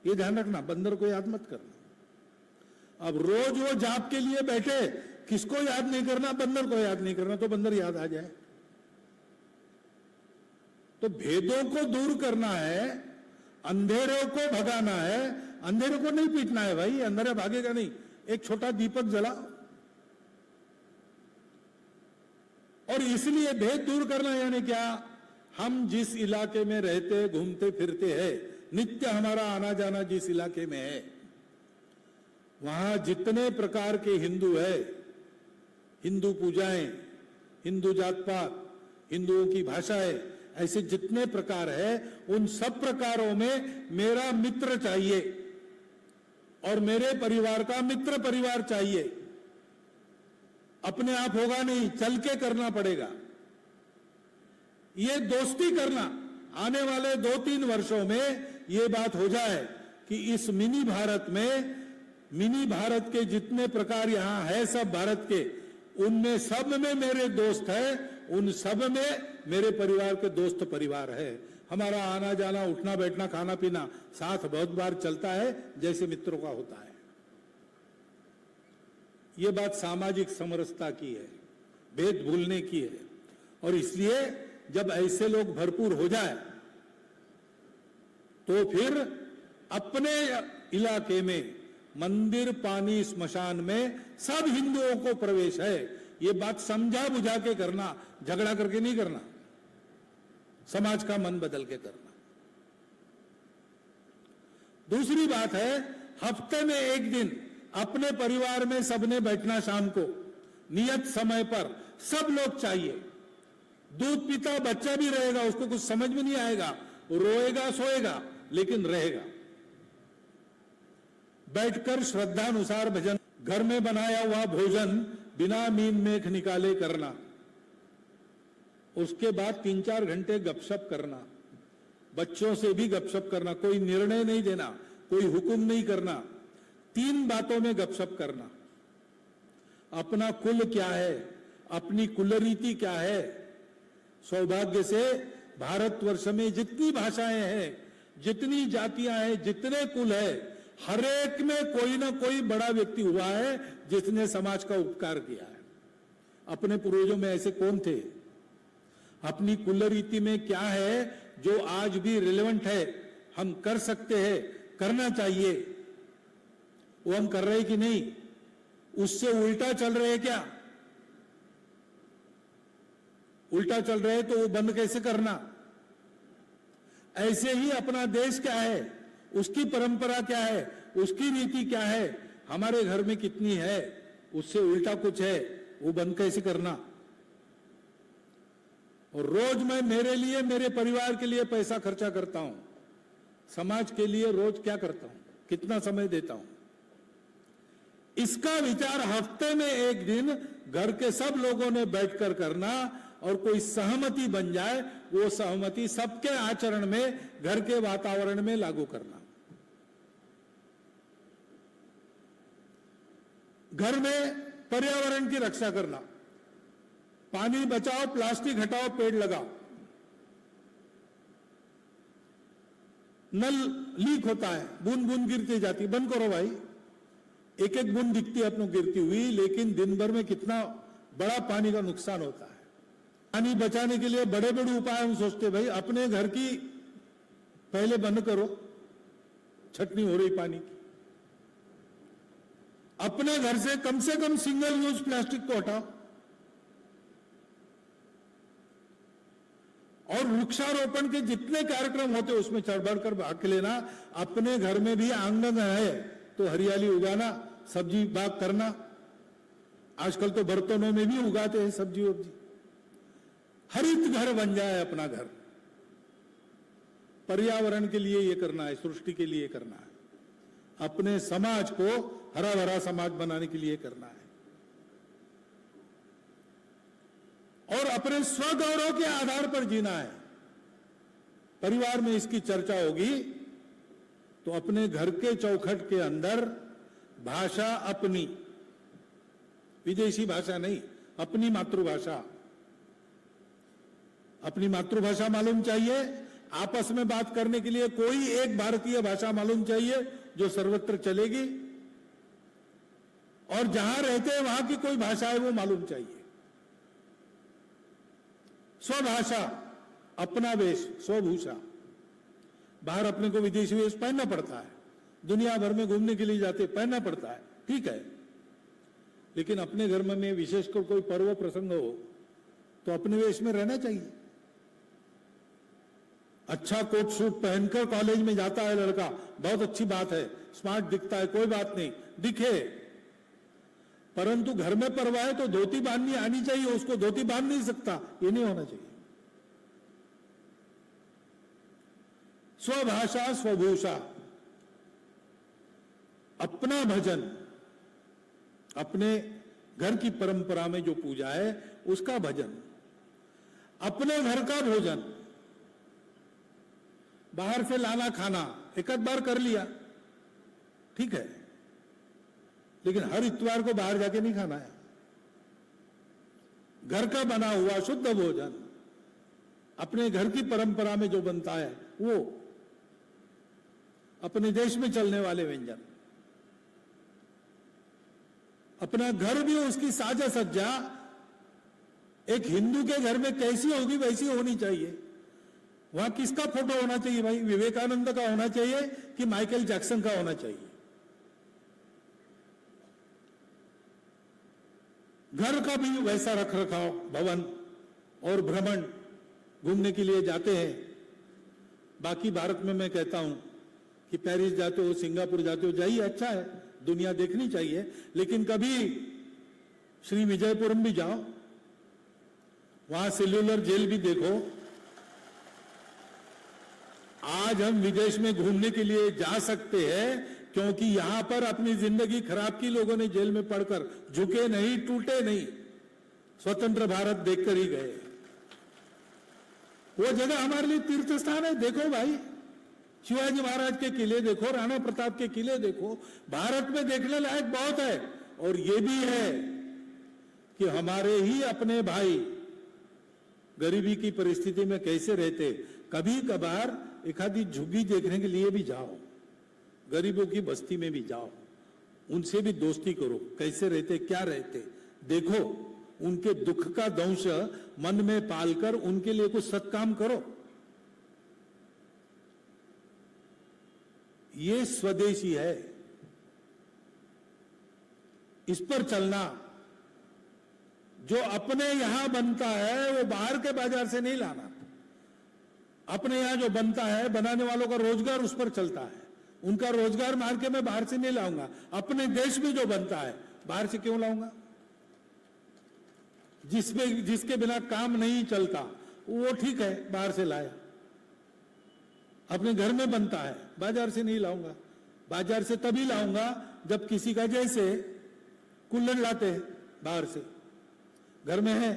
ये ध्यान रखना, बंदर को याद मत करना। अब रोज वो जाप के लिए बैठे, किसको याद नहीं करना? बंदर को याद नहीं करना, तो बंदर याद आ जाए। तो भेदों को दूर करना है, अंधेरों को भगाना है। अंधेरे को नहीं पीटना है भाई, अंधेरा भागेगा नहीं। एक छोटा दीपक जलाओ। और इसलिए भेद दूर करना यानी क्या? हम जिस इलाके में रहते घूमते फिरते हैं, नित्य हमारा आना जाना जिस इलाके में है, वहां जितने प्रकार के हिंदू है, हिंदू पूजाएं, हिंदू जात पात, हिंदुओं की भाषाएं, ऐसे जितने प्रकार है, उन सब प्रकारों में मेरा मित्र चाहिए और मेरे परिवार का मित्र परिवार चाहिए। अपने आप होगा नहीं, चल के करना पड़ेगा। ये दोस्ती करना, आने वाले 2-3 वर्षों में ये बात हो जाए कि इस मिनी भारत में, मिनी भारत के जितने प्रकार यहां है सब भारत के, उनमें सब में मेरे दोस्त हैं, उन सब में मेरे परिवार के दोस्त परिवार है। हमारा आना जाना, उठना बैठना, खाना पीना साथ बहुत बार चलता है, जैसे मित्रों का होता है। ये बात सामाजिक समरसता की है, भेद भूलने की है। और इसलिए जब ऐसे लोग भरपूर हो जाए, तो फिर अपने इलाके में मंदिर, पानी, स्मशान में सब हिंदुओं को प्रवेश है। ये बात समझा बुझा के करना, झगड़ा करके नहीं करना, समाज का मन बदल के करना। दूसरी बात है, हफ्ते में एक दिन अपने परिवार में सबने बैठना, शाम को नियत समय पर सब लोग चाहिए। दूध पीता बच्चा भी रहेगा, उसको कुछ समझ में नहीं आएगा, रोएगा सोएगा, लेकिन रहेगा। बैठकर श्रद्धानुसार भजन, घर में बनाया हुआ भोजन बिना मीन मेख निकाले करना। उसके बाद 3-4 घंटे गपशप करना, बच्चों से भी गपशप करना। कोई निर्णय नहीं देना, कोई हुक्म नहीं करना, 3 बातों में गपशप करना। अपना कुल क्या है, अपनी कुलरीति क्या है, सौभाग्य से भारतवर्ष में जितनी भाषाएं हैं, जितनी जातियां हैं, जितने कुल है, हर एक में कोई ना कोई बड़ा व्यक्ति हुआ है जिसने समाज का उपकार किया है। अपने पूर्वजों में ऐसे कौन थे? अपनी कुल रीति में क्या है जो आज भी रिलेवेंट है, हम कर सकते हैं, करना चाहिए, वो हम कर रहे हैं कि नहीं? उससे उल्टा चल रहे हैं क्या? उल्टा चल रहे हैं तो वो बंद कैसे करना? ऐसे ही अपना देश क्या है, उसकी परंपरा क्या है, उसकी नीति क्या है, हमारे घर में कितनी है, उससे उल्टा कुछ है, वो बंद कैसे करना? और रोज मैं मेरे लिए, मेरे परिवार के लिए पैसा खर्चा करता हूं, समाज के लिए रोज क्या करता हूं, कितना समय देता हूं, इसका विचार हफ्ते में एक दिन घर के सब लोगों ने बैठकर करना और कोई सहमति बन जाए, वो सहमति सबके आचरण में, घर के वातावरण में लागू करना। घर में पर्यावरण की रक्षा करना, पानी बचाओ, प्लास्टिक हटाओ, पेड़ लगाओ। नल लीक होता है, बूंद बूंद गिरती जाती, बंद करो भाई। एक एक बूंद दिखती है अपनों गिरती हुई, लेकिन दिन भर में कितना बड़ा पानी का नुकसान होता है। पानी बचाने के लिए बड़े बड़े उपाय हम सोचते, भाई अपने घर की पहले बंद करो, छटनी हो रही पानी की। अपने घर से कम सिंगल यूज प्लास्टिक को हटाओ। और वृक्षारोपण के जितने कार्यक्रम होते उसमें चढ़ बढ़कर भाग लेना। अपने घर में भी आंगन है तो हरियाली उगाना, सब्जी बाग करना। आजकल तो बर्तनों में भी उगाते हैं सब्जी वब्जी। हरित घर बन जाए अपना घर। पर्यावरण के लिए ये करना है, सृष्टि के लिए करना है, अपने समाज को हरा भरा समाज बनाने के लिए करना है। और अपने स्वगौरव के आधार पर जीना है। परिवार में इसकी चर्चा होगी तो अपने घर के चौखट के अंदर भाषा अपनी, विदेशी भाषा नहीं, अपनी मातृभाषा, अपनी मातृभाषा मालूम चाहिए। आपस में बात करने के लिए कोई एक भारतीय भाषा मालूम चाहिए जो सर्वत्र चलेगी। और जहां रहते हैं वहां की कोई भाषा है वो मालूम चाहिए। स्वभाषा, अपना वेश, स्वभूषा। बाहर अपने को विदेशी वेश पहनना पड़ता है, दुनिया भर में घूमने के लिए जाते पहनना पड़ता है, ठीक है। लेकिन अपने घर में विशेषकर कोई पर्व प्रसंग हो तो अपने वेश में रहना चाहिए। अच्छा कोट सूट पहनकर कॉलेज में जाता है लड़का, बहुत अच्छी बात है, स्मार्ट दिखता है, कोई बात नहीं, दिखे। परंतु घर में पर्व है तो धोती बांधनी आनी चाहिए, उसको धोती बांध नहीं सकता, ये नहीं होना चाहिए। स्वभाषा स्वभूषा, अपना भजन, अपने घर की परंपरा में जो पूजा है उसका भजन, अपने घर का भोजन। बाहर से लाना खाना एक आध बार कर लिया, ठीक है, लेकिन हर इतवार को बाहर जाके नहीं खाना है। घर का बना हुआ शुद्ध भोजन, अपने घर की परंपरा में जो बनता है वो, अपने देश में चलने वाले व्यंजन। अपना घर भी उसकी साजा सज्जा एक हिंदू के घर में कैसी होगी वैसी होनी चाहिए। वहां किसका फोटो होना चाहिए भाई? विवेकानंद का होना चाहिए कि माइकल जैक्सन का होना चाहिए? घर का भी वैसा रख रखाव, भवन और भ्रमण, घूमने के लिए जाते हैं। बाकी भारत में मैं कहता हूं कि पेरिस जाते हो, सिंगापुर जाते हो, जाइए, अच्छा है, दुनिया देखनी चाहिए। लेकिन कभी श्री विजयपुरम भी जाओ, वहां सेल्यूलर जेल भी देखो। आज हम विदेश में घूमने के लिए जा सकते हैं क्योंकि यहां पर अपनी जिंदगी खराब की लोगों ने जेल में पढ़कर, झुके नहीं, टूटे नहीं, स्वतंत्र भारत देखकर ही गए। वो जगह हमारे लिए तीर्थ स्थान है। देखो भाई, शिवाजी महाराज के किले देखो, राणा प्रताप के किले देखो, भारत में देखने लायक बहुत है। और ये भी है कि हमारे ही अपने भाई गरीबी की परिस्थिति में कैसे रहते, कभी कभार एक आधी झुग्गी देखने के लिए भी जाओ, गरीबों की बस्ती में भी जाओ, उनसे भी दोस्ती करो, कैसे रहते, क्या रहते, देखो, उनके दुख का दंश मन में पालकर उनके लिए कुछ सत्काम करो। ये स्वदेशी है, इस पर चलना। जो अपने यहां बनता है वो बाहर के बाजार से नहीं लाना। अपने यहां जो बनता है, बनाने वालों का रोजगार उस पर चलता है, उनका रोजगार मार के मैं बाहर से नहीं लाऊंगा। अपने देश में जो बनता है बाहर से क्यों लाऊंगा? जिसके बिना काम नहीं चलता वो ठीक है, बाहर से लाया। अपने घर में बनता है, बाजार से नहीं लाऊंगा। बाजार से तभी लाऊंगा जब किसी का, जैसे कुल्हड़ लाते हैं बाहर से, घर में है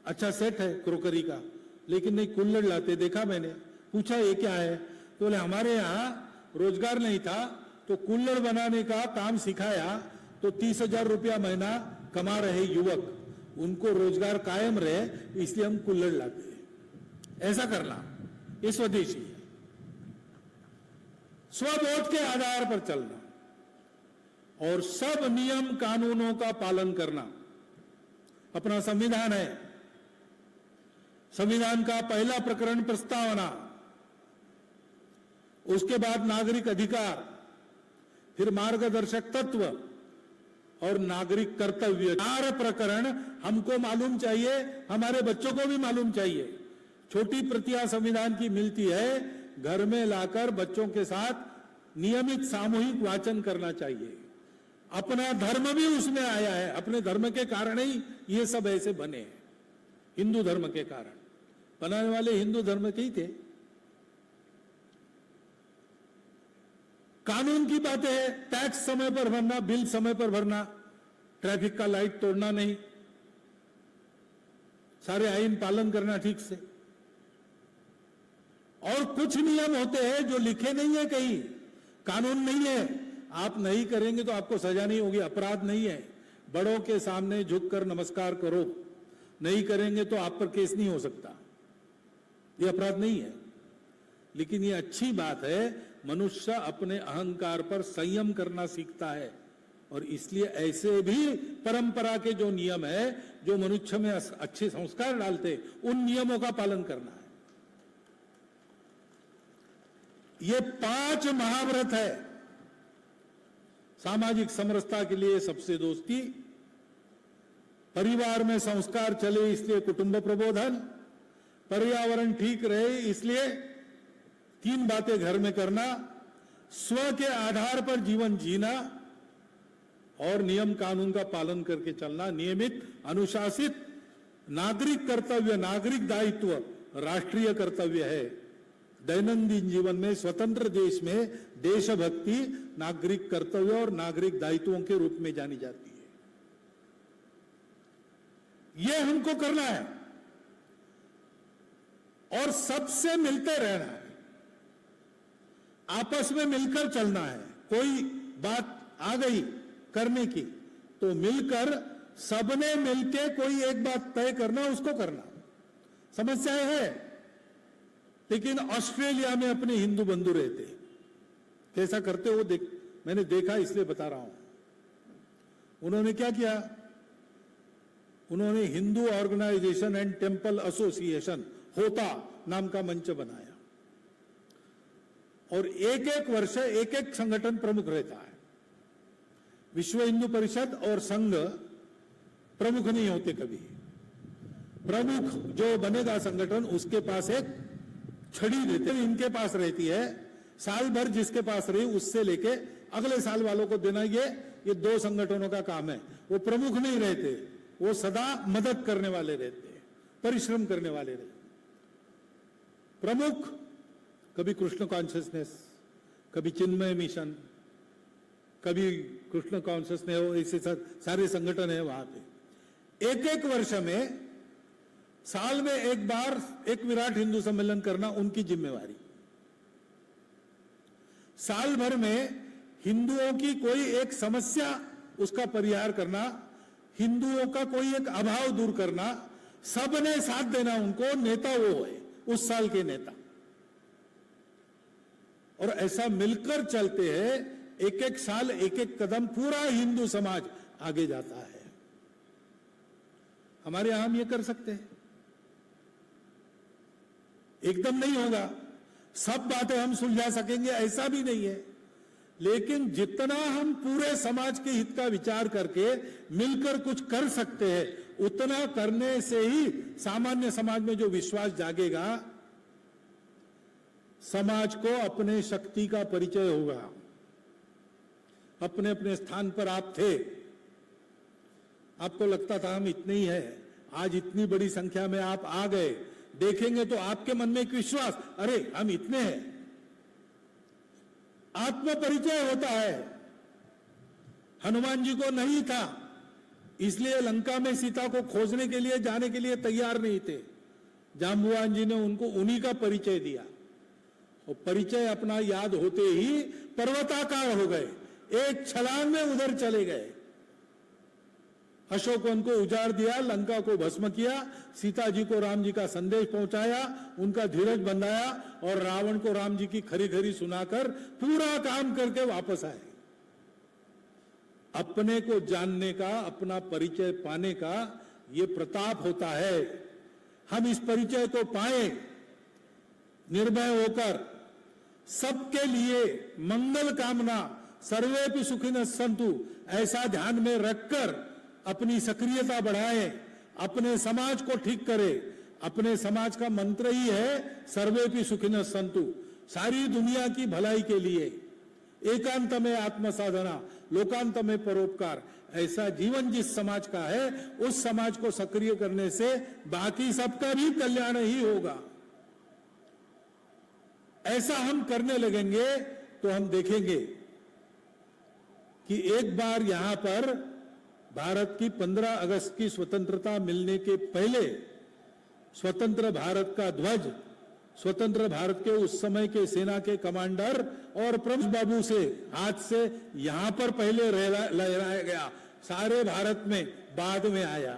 अच्छा सेट है क्रोकरी का, लेकिन नहीं कुल्हड़ लाते, देखा मैंने, पूछा ये क्या है, तो बोले हमारे यहां रोजगार नहीं था तो कुल्हड़ बनाने का काम सिखाया, तो 30,000 रुपया महीना कमा रहे युवक, उनको रोजगार कायम रहे, इसलिए हम कुल्हड़ लाते हैं। ऐसा करना ये स्वदेशी है। स्वबोध के आधार पर चलना और सब नियम कानूनों का पालन करना। अपना संविधान है, संविधान का पहला प्रकरण प्रस्तावना, उसके बाद नागरिक अधिकार, फिर मार्गदर्शक तत्व और नागरिक कर्तव्य। 4 प्रकरण हमको मालूम चाहिए, हमारे बच्चों को भी मालूम चाहिए। छोटी प्रतियां संविधान की मिलती है, घर में लाकर बच्चों के साथ नियमित सामूहिक वाचन करना चाहिए। अपना धर्म भी उसमें आया है, अपने धर्म के कारण ही ये सब ऐसे बने हैं, हिंदू धर्म के कारण। बनाने वाले हिंदू धर्म के ही थे। कानून की बातें है, टैक्स समय पर भरना, बिल समय पर भरना, ट्रैफिक का लाइट तोड़ना नहीं, सारे आईन पालन करना ठीक से। और कुछ नियम होते हैं जो लिखे नहीं है, कहीं कानून नहीं है, आप नहीं करेंगे तो आपको सजा नहीं होगी, अपराध नहीं है। बड़ों के सामने झुककर नमस्कार करो, नहीं करेंगे तो आप पर केस नहीं हो सकता, ये अपराध नहीं है। लेकिन ये अच्छी बात है, मनुष्य अपने अहंकार पर संयम करना सीखता है, और इसलिए ऐसे भी परंपरा के जो नियम है, जो मनुष्य में अच्छे संस्कार डालते, उन नियमों का पालन करना है। ये 5 महाव्रत है। सामाजिक समरसता के लिए सबसे दोस्ती, परिवार में संस्कार चले इसलिए कुटुंब प्रबोधन, पर्यावरण ठीक रहे इसलिए 3 बातें घर में करना, स्व के आधार पर जीवन जीना और नियम कानून का पालन करके चलना। नियमित अनुशासित नागरिक कर्तव्य, नागरिक दायित्व राष्ट्रीय कर्तव्य है। दैनंदिन जीवन में स्वतंत्र देश में देशभक्ति नागरिक कर्तव्य और नागरिक दायित्वों के रूप में जानी जाती है। यह हमको करना है और सबसे मिलते रहना है, आपस में मिलकर चलना है। कोई बात आ गई करने की तो मिलकर, सबने मिलके कोई एक बात तय करना, उसको करना। समस्याएं है, लेकिन ऑस्ट्रेलिया में अपने हिंदू बंधु रहते, कैसा करते वो मैंने देखा, इसलिए बता रहा हूं। उन्होंने क्या किया, उन्होंने Hindu organisation and temple association, होता नाम का मंच बनाया, और एक वर्ष एक संगठन प्रमुख रहता है। विश्व हिंदू परिषद और संघ प्रमुख नहीं होते कभी। प्रमुख जो बनेगा संगठन, उसके पास एक छड़ी रहती है, इनके पास रहती है, साल भर जिसके पास रही उससे लेके अगले साल वालों को देना। ये 2 संगठनों का काम है। वो प्रमुख नहीं रहते, वो सदा मदद करने वाले रहते हैं, परिश्रम करने वाले रहते। प्रमुख कभी कृष्ण कॉन्शियसनेस, कभी चिन्मय मिशन, कभी कृष्ण कॉन्शियसनेस, ऐसे सारे संगठन है वहां पे। एक वर्ष में, साल में एक बार एक विराट हिंदू सम्मेलन करना उनकी जिम्मेवारी। साल भर में हिंदुओं की कोई एक समस्या, उसका परिहार करना, हिंदुओं का कोई एक अभाव दूर करना, सबने साथ देना उनको, नेता वो है उस साल के नेता। और ऐसा मिलकर चलते हैं, एक एक साल एक एक कदम पूरा हिंदू समाज आगे जाता है। हमारे यहां हम ये कर सकते हैं, एकदम नहीं होगा, सब बातें हम सुलझा सकेंगे ऐसा भी नहीं है, लेकिन जितना हम पूरे समाज के हित का विचार करके मिलकर कुछ कर सकते हैं, उतना करने से ही सामान्य समाज में जो विश्वास जागेगा, समाज को अपने शक्ति का परिचय होगा। अपने अपने स्थान पर आप थे, आपको लगता था हम इतने ही हैं, आज इतनी बड़ी संख्या में आप आ गए, देखेंगे तो आपके मन में एक विश्वास, अरे हम इतने हैं, आत्म परिचय होता है। हनुमान जी को नहीं था, इसलिए लंका में सीता को खोजने के लिए जाने के लिए तैयार नहीं थे। जाम्बुवान जी ने उनको उन्हीं का परिचय दिया, और परिचय अपना याद होते ही पर्वताकार हो गए, एक छलांग में उधर चले गए। अशोक वन को उजाड़ दिया, लंका को भस्म किया, सीता जी को राम जी का संदेश पहुंचाया, उनका धीरज बंधाया, और रावण को राम जी की खरी खरी सुनाकर पूरा काम करके वापस आए। अपने को जानने का, अपना परिचय पाने का ये प्रताप होता है। हम इस परिचय को पाए, निर्भय होकर सबके लिए मंगल कामना, सर्वेपि सुखिनः सन्तु, ऐसा ध्यान में रखकर अपनी सक्रियता बढ़ाएं, अपने समाज को ठीक करें। अपने समाज का मंत्र ही है सर्वेपि सुखिनः सन्तु, सारी दुनिया की भलाई के लिए। एकांत में आत्म साधना, लोकांत में परोपकार, ऐसा जीवन जिस समाज का है, उस समाज को सक्रिय करने से बाकी सबका भी कल्याण ही होगा। ऐसा हम करने लगेंगे तो हम देखेंगे कि एक बार यहां पर भारत की 15 अगस्त की स्वतंत्रता मिलने के पहले स्वतंत्र भारत का ध्वज स्वतंत्र भारत के उस समय के सेना के कमांडर और प्रमुख बाबू से हाथ से यहां पर पहले लहराया गया, सारे भारत में बाद में आया।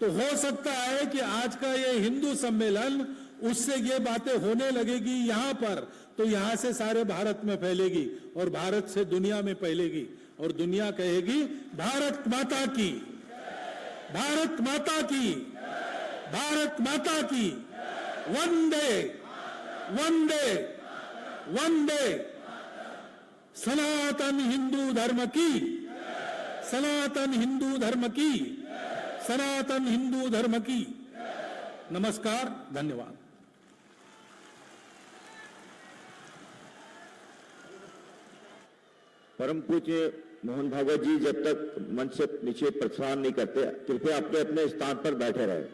तो हो सकता है कि आज का ये हिंदू सम्मेलन, उससे ये बातें होने लगेगी यहां पर, तो यहां से सारे भारत में फैलेगी और भारत से दुनिया में फैलेगी, और दुनिया कहेगी भारत माता की, भारत माता की, भारत माता की, वंदे वंदे वंदे, सनातन हिंदू धर्म की, सनातन हिंदू धर्म की, सनातन हिंदू धर्म की। नमस्कार, धन्यवाद। परम पूज्य मोहन भागवत जी जब तक मंच से नीचे प्रस्थान नहीं करते, कृपया अपने अपने स्थान पर बैठे रहे।